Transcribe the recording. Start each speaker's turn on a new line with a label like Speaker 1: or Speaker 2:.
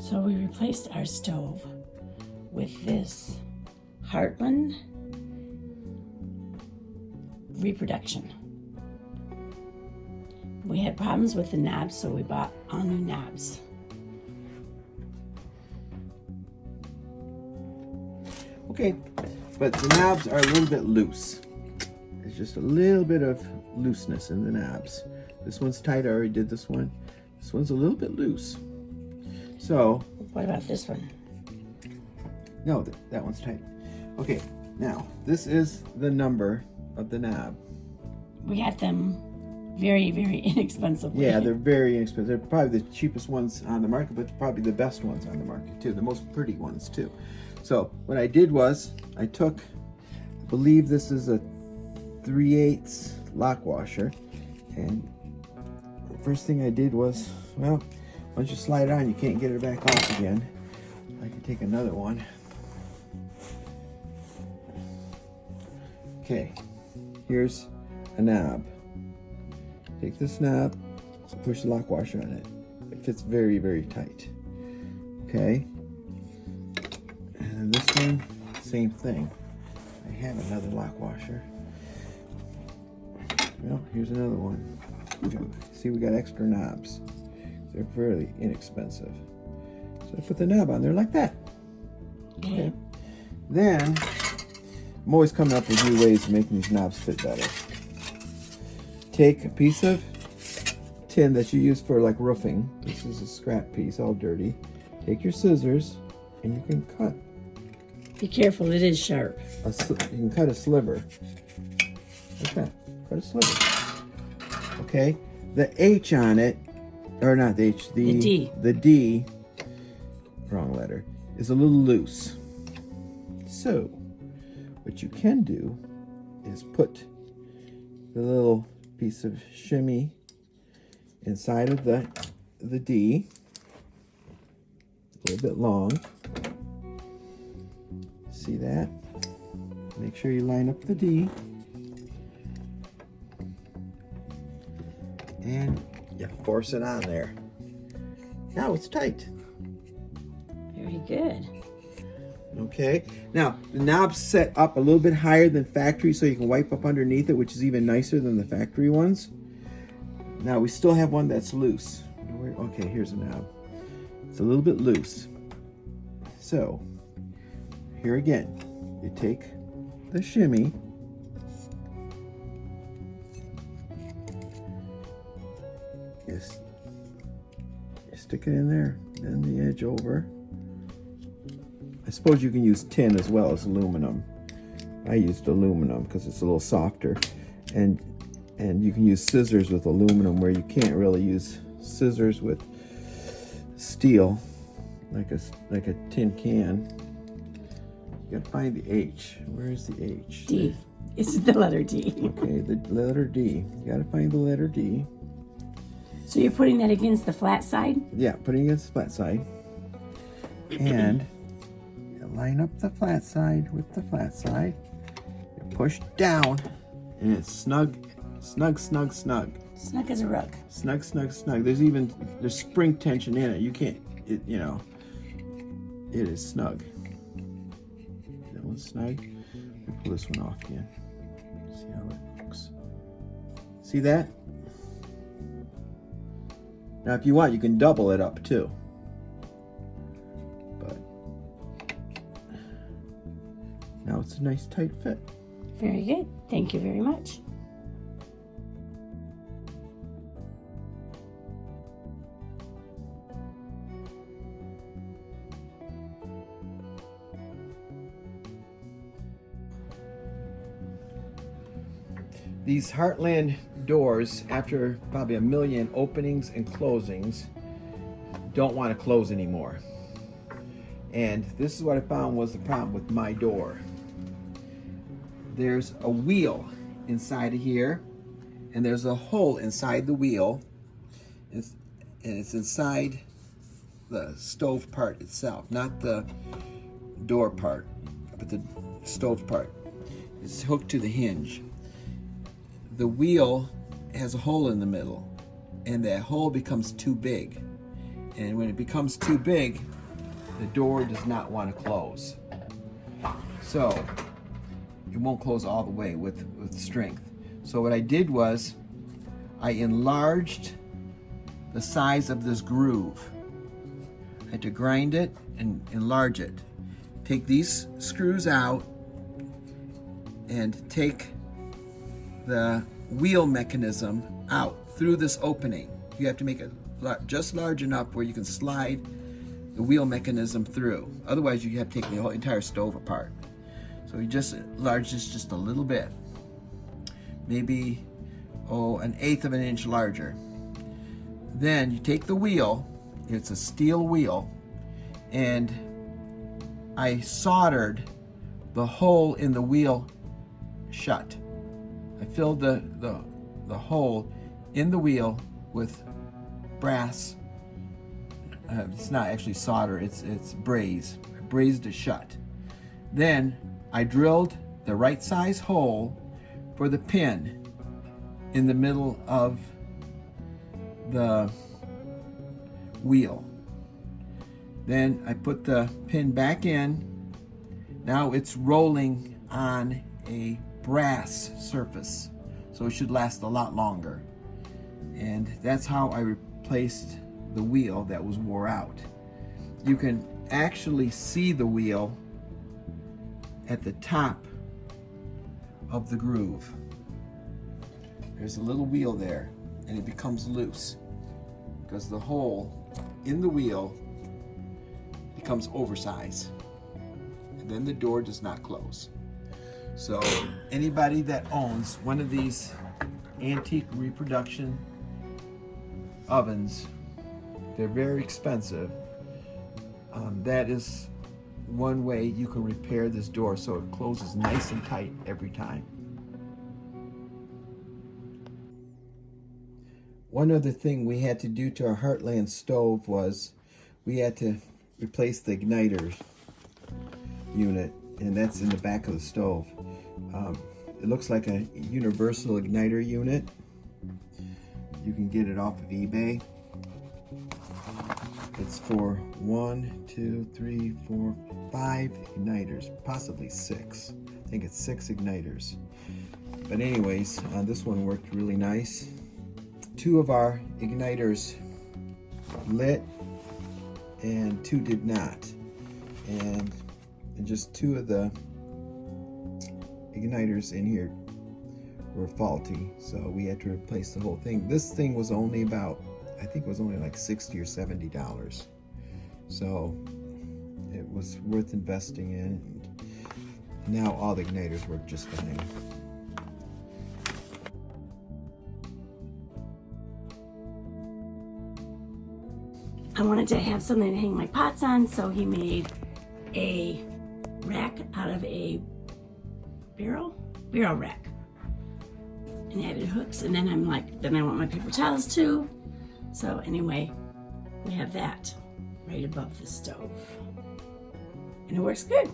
Speaker 1: So we replaced our stove with this Heartland reproduction. We had problems with the knobs, so we bought all new knobs.
Speaker 2: Okay, but the knobs are a little bit loose. There's just a little bit of looseness in the knobs. This one's tight, I already did this one. This one's a little bit loose. So.
Speaker 1: What about this one?
Speaker 2: No, that one's tight. Okay, now, this is the number of the knob.
Speaker 1: We got them very, very inexpensively.
Speaker 2: Yeah, they're very inexpensive. They're probably the cheapest ones on the market, but probably the best ones on the market too. The most pretty ones too. So what I did was, I took, I believe this is a 3/8 lock washer. And the first thing I did was, well, once you slide it on, you can't get it back off again. I can take another one. Okay, here's a knob. Take this knob, push the lock washer on it. It fits very, very tight. Okay, and this one, same thing. I have another lock washer. Well, here's another one. See, we got extra knobs. They're fairly inexpensive. So I put the knob on there like that. Okay. Then, I'm always coming up with new ways of making these knobs fit better. Take a piece of tin that you use for like roofing. This is a scrap piece, all dirty. Take your scissors and you can cut.
Speaker 1: Be careful, it is sharp.
Speaker 2: You can cut a sliver. Like that. Cut a sliver. Okay. The H on it, or not the H, the
Speaker 1: D.
Speaker 2: The D, wrong letter, is a little loose. So, what you can do is put the little piece of shimmy inside of the D, a little bit long. See that? Make sure you line up the D. And you force it on there. Now it's tight.
Speaker 1: Very good.
Speaker 2: Okay, now the knob's set up a little bit higher than factory so you can wipe up underneath it, which is even nicer than the factory ones. Now we still have one that's loose. Okay, here's a knob. It's a little bit loose. So, here again, you take the shimmy, you stick it in there, bend the edge over. I suppose you can use tin as well as aluminum. I used aluminum because it's a little softer, and you can use scissors with aluminum where you can't really use scissors with steel, like a tin can. You gotta find the H. Where is the H?
Speaker 1: D. It's the letter D.
Speaker 2: Okay, the letter D. You gotta find the letter D.
Speaker 1: So you're putting that against the flat side?
Speaker 2: Yeah, putting it against the flat side. And you line up the flat side with the flat side. You push down, and it's snug, snug, snug, snug.
Speaker 1: Snug as a rug.
Speaker 2: Snug, snug, snug. There's spring tension in it. You can't, it is snug. That one's snug. Let me pull this one off again. See how it looks. See that? Now, if you want, you can double it up too. But now it's a nice tight fit.
Speaker 1: Very good. Thank you very much.
Speaker 2: These Heartland doors, after probably 1 million openings and closings, don't want to close anymore. And this is what I found was the problem with my door. There's a wheel inside of here, and there's a hole inside the wheel, and it's inside the stove part itself, not the door part, but the stove part. It's hooked to the hinge. The wheel has a hole in the middle, and that hole becomes too big, And when it becomes too big, the door does not want to close. So it won't close all the way with strength. So what I did was I enlarged the size of this groove. I had to grind it and enlarge it. Take these screws out and take the wheel mechanism out through this opening. You have to make it just large enough where you can slide the wheel mechanism through. Otherwise you have to take the whole entire stove apart. So you just enlarge this just a little bit. Maybe, an 1/8 of an inch larger. Then you take the wheel, it's a steel wheel, and I soldered the hole in the wheel shut. I filled the hole in the wheel with brass. It's not actually solder, it's braze. I brazed it shut. Then I drilled the right size hole for the pin in the middle of the wheel. Then I put the pin back in. Now it's rolling on a brass surface, so it should last a lot longer. And that's how I replaced the wheel that was wore out. You can actually see the wheel at the top of the groove. There's a little wheel there, and it becomes loose because the hole in the wheel becomes oversized, and then the door does not close. So anybody that owns one of these antique reproduction ovens, they're very expensive. That is one way you can repair this door so it closes nice and tight every time. One other thing we had to do to our Heartland stove was we had to replace the igniter unit, and that's in the back of the stove. It looks like a universal igniter unit. You can get it off of eBay. It's for 1, 2, 3, 4, 5 igniters, possibly 6. I think it's 6 igniters. But anyways, this one worked really nice. 2 of our igniters lit and 2 did not. And just 2 of the igniters in here were faulty, so we had to replace the whole thing. This thing was only about, I think it was only like $60 or $70. So it was worth investing in. And now all the igniters work just fine.
Speaker 1: I wanted to have something to hang my pots on, so he made a rack out of a barrel rack and added hooks. And then I'm like, then I want my paper towels too. So anyway, we have that right above the stove, and it works good.